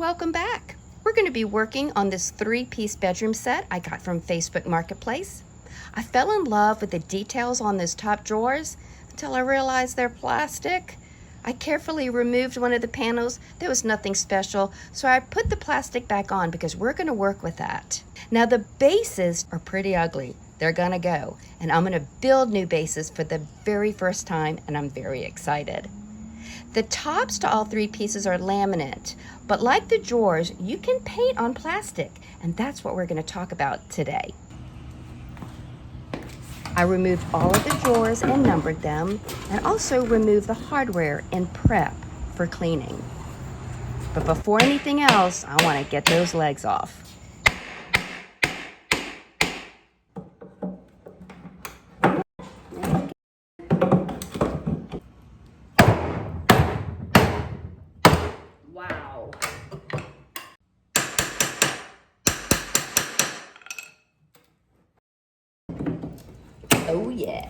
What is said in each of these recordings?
welcome back. We're going to be working on this three-piece bedroom set I got from Facebook Marketplace. I fell in love with the details on those top drawers until I realized they're plastic. I carefully removed one of the panels. There was nothing special, so I put the plastic back on because we're going to work with that. Now the bases are pretty ugly. They're going to go, and I'm going to build new bases for the very first time, and I'm very excited. The tops to all three pieces are laminate, but like the drawers, you can paint on plastic, and that's what we're going to talk about today. I removed all of the drawers and numbered them, and also removed the hardware and prep for cleaning. But before anything else, I want to get those legs off. Wow. Oh yeah.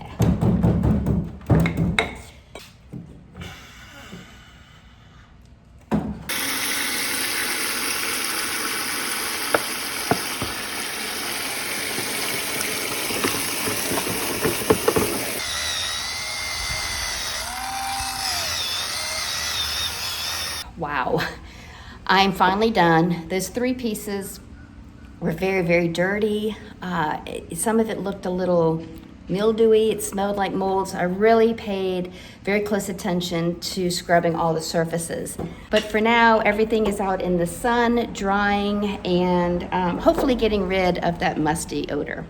Wow, I'm finally done. Those three pieces were very, very dirty. Some of it looked a little mildewy. It smelled like mold. So I really paid very close attention to scrubbing all the surfaces. But for now, everything is out in the sun, drying, and hopefully getting rid of that musty odor.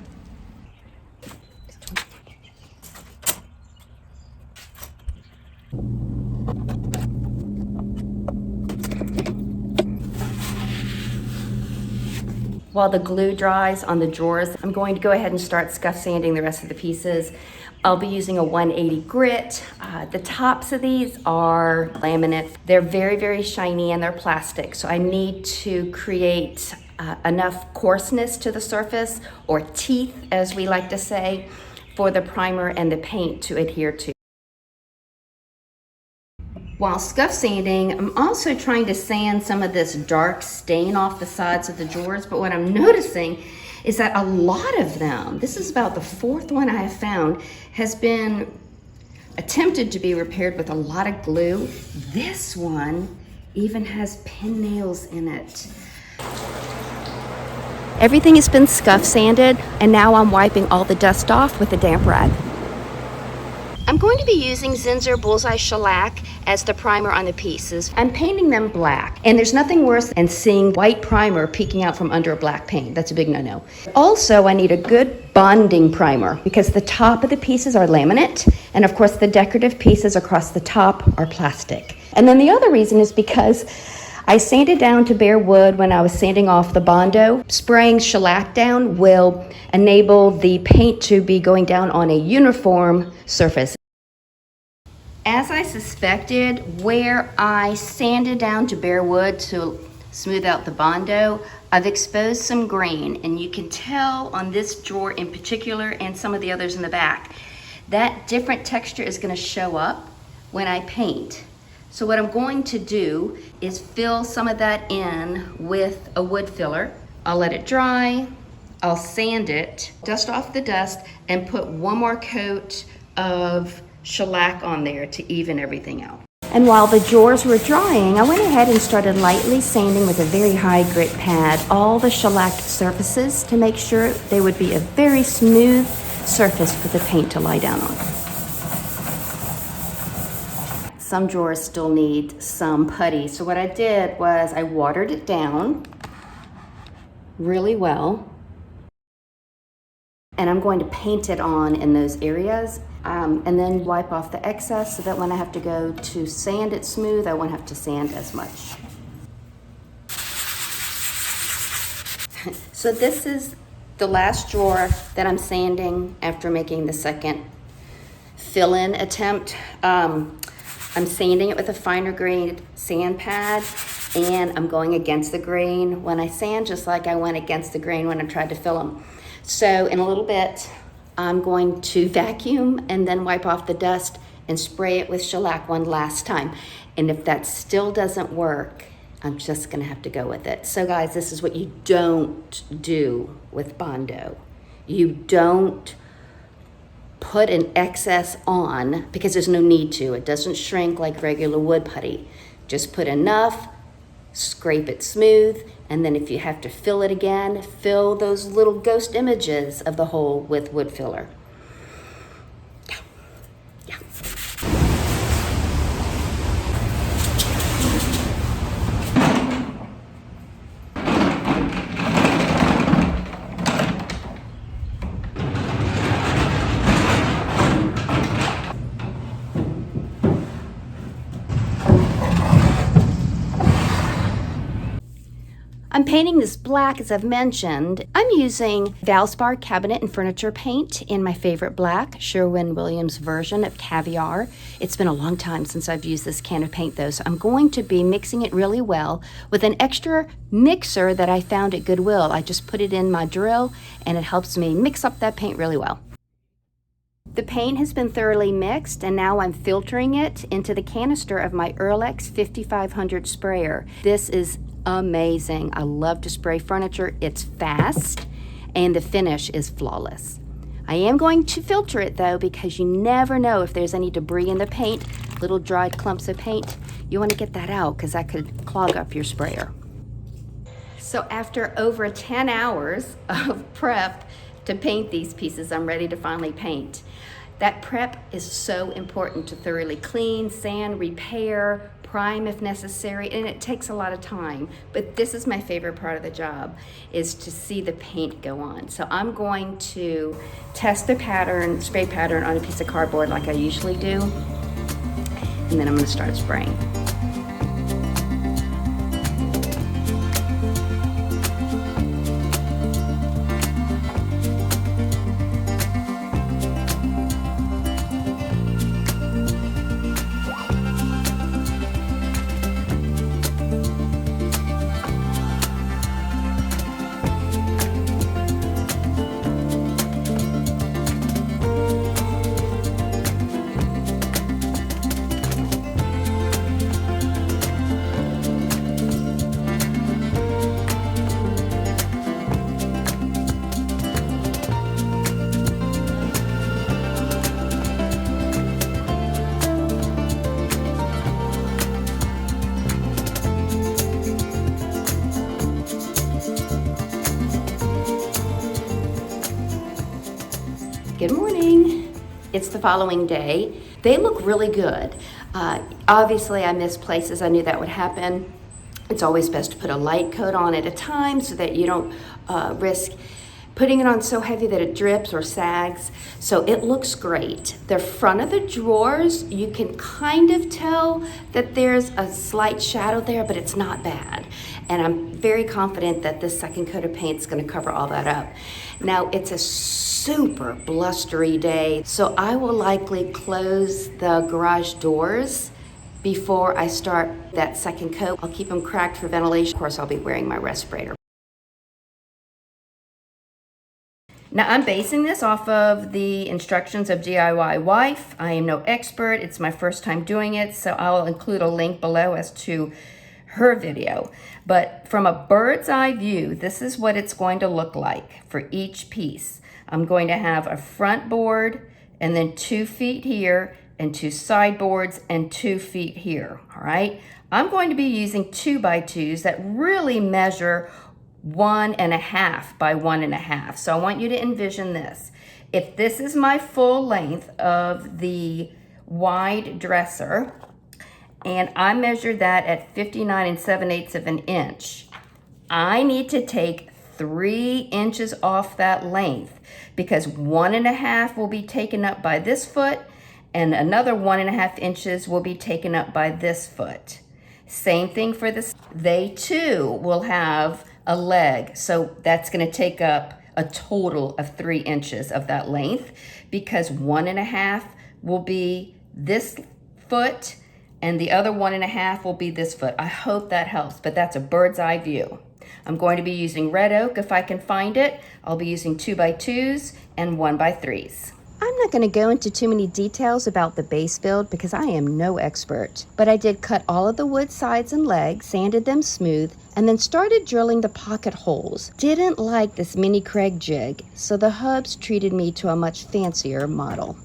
While the glue dries on the drawers, I'm going to go ahead and start scuff sanding the rest of the pieces. I'll be using a 180 grit. The tops of these are laminate. They're very, very shiny and they're plastic. So I need to create enough coarseness to the surface, or teeth as we like to say, for the primer and the paint to adhere to. While scuff sanding, I'm also trying to sand some of this dark stain off the sides of the drawers, but what I'm noticing is that a lot of them, this is about the fourth one I have found, has been attempted to be repaired with a lot of glue. This one even has pin nails in it. Everything has been scuff sanded, and now I'm wiping all the dust off with a damp rag. I'm going to be using Zinsser Bullseye Shellac as the primer on the pieces. I'm painting them black, and there's nothing worse than seeing white primer peeking out from under a black paint. That's a big no-no. Also, I need a good bonding primer because the top of the pieces are laminate, and of course the decorative pieces across the top are plastic. And then the other reason is because I sanded down to bare wood when I was sanding off the Bondo. Spraying shellac down will enable the paint to be going down on a uniform surface. As I suspected, where I sanded down to bare wood to smooth out the Bondo, I've exposed some grain, and you can tell on this drawer in particular and some of the others in the back, that different texture is going to show up when I paint. So what I'm going to do is fill some of that in with a wood filler. I'll let it dry, I'll sand it, dust off the dust, and put one more coat of shellac on there to even everything out. And while the drawers were drying, I went ahead and started lightly sanding with a very high grit pad all the shellacked surfaces to make sure they would be a very smooth surface for the paint to lie down on. Some drawers still need some putty, so what I did was I watered it down really well, and I'm going to paint it on in those areas. And then wipe off the excess so that when I have to go to sand it smooth, I won't have to sand as much. So this is the last drawer that I'm sanding after making the second fill-in attempt. I'm sanding it with a finer grained sand pad, and I'm going against the grain when I sand, just like I went against the grain when I tried to fill them. So in a little bit, I'm going to vacuum and then wipe off the dust and spray it with shellac one last time. And if that still doesn't work, I'm just gonna have to go with it. So guys, this is what you don't do with Bondo. You don't put an excess on because there's no need to. It doesn't shrink like regular wood putty. Just put enough, scrape it smooth, and then if you have to fill it again, fill those little ghost images of the hole with wood filler. Yeah. I'm painting this black, as I've mentioned. I'm using Valspar cabinet and furniture paint in my favorite black, Sherwin-Williams version of Caviar. It's been a long time since I've used this can of paint though, so I'm going to be mixing it really well with an extra mixer that I found at Goodwill. I just put it in my drill and it helps me mix up that paint really well. The paint has been thoroughly mixed and now I'm filtering it into the canister of my Earlex 5500 sprayer. This is amazing. I love to spray furniture. It's fast and the finish is flawless. I am going to filter it though because you never know if there's any debris in the paint, little dry clumps of paint. You want to get that out because that could clog up your sprayer. So after over 10 hours of prep to paint these pieces, I'm ready to finally paint. That prep is so important to thoroughly clean, sand, repair, prime if necessary, and it takes a lot of time. But this is my favorite part of the job, is to see the paint go on. So I'm going to test the pattern, spray pattern on a piece of cardboard like I usually do, and then I'm gonna start spraying. Good morning. It's the following day. They look really good. Obviously I missed places. I knew that would happen. It's always best to put a light coat on at a time so that you don't risk putting it on so heavy that it drips or sags. So it looks great. The front of the drawers, you can kind of tell that there's a slight shadow there, but it's not bad. And I'm very confident that this second coat of paint is going to cover all that up. Now it's a super blustery day, so I will likely close the garage doors before I start that second coat. I'll keep them cracked for ventilation. Of course, I'll be wearing my respirator. Now I'm basing this off of the instructions of DIY Wife. I am no expert, it's my first time doing it, so I'll include a link below as to her video. But from a bird's eye view, this is what it's going to look like for each piece. I'm going to have a front board and then 2 feet here and 2 side boards and 2 feet here, all right? I'm going to be using 2x2s that really measure 1.5 by 1.5. So I want you to envision this. If this is my full length of the wide dresser, and I measured that at 59 7/8 of an inch, I need to take 3 inches off that length because 1.5 will be taken up by this foot and another 1.5 inches will be taken up by this foot. Same thing for this. They too will have a leg, so that's going to take up a total of 3 inches of that length because 1.5 will be this foot and the other 1.5 will be this foot. I hope that helps, but that's a bird's eye view. I'm going to be using red oak if I can find it. I'll be using 2x2s and 1x3s. I'm not going to go into too many details about the base build because I am no expert, but I did cut all of the wood sides and legs, sanded them smooth, and then started drilling the pocket holes. Didn't like this mini Craig jig, so the hubs treated me to a much fancier model.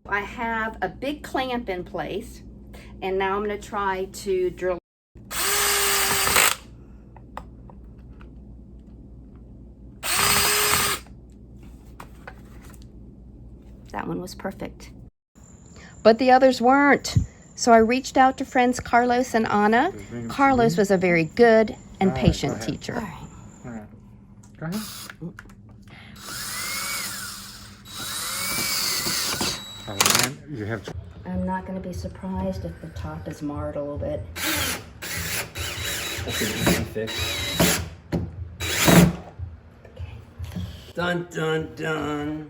I have a big clamp in place, and now I'm going to try to drill. That one was perfect. But the others weren't. So I reached out to friends Carlos and Anna. Carlos was a very good and patient teacher. All right. Go ahead. And you have to. I'm not going to be surprised if the top is marred a little bit. That's an easy fix. Dun dun dun.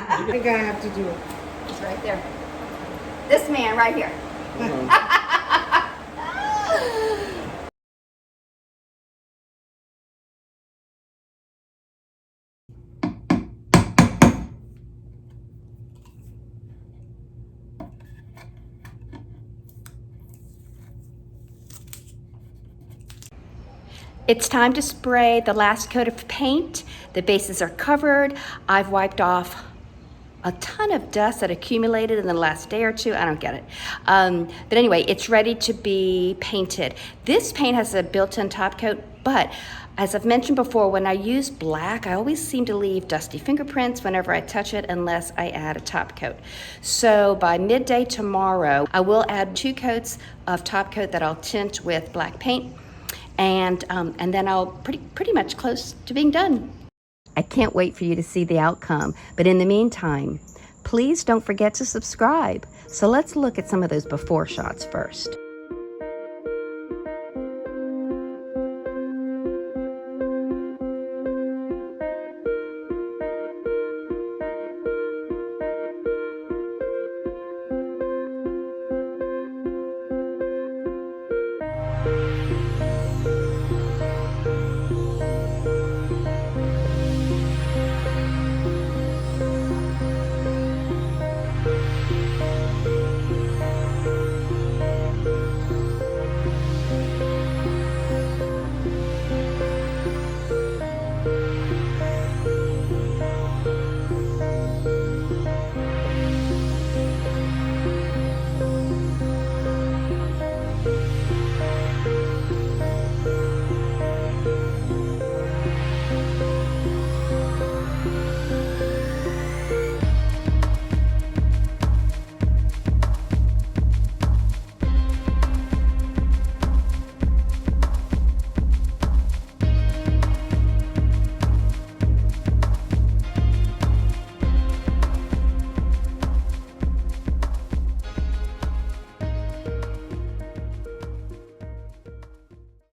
I think I have to do it. It's right there. This man right here. It's time to spray the last coat of paint. The bases are covered. I've wiped off a ton of dust that accumulated in the last day or two. I don't get it. But anyway, it's ready to be painted. This paint has a built-in top coat, but as I've mentioned before, when I use black, I always seem to leave dusty fingerprints whenever I touch it unless I add a top coat. So by midday tomorrow, I will add 2 coats of top coat that I'll tint with black paint, and then I'll pretty much close to being done. I can't wait for you to see the outcome, but in the meantime, please don't forget to subscribe. So let's look at some of those before shots first.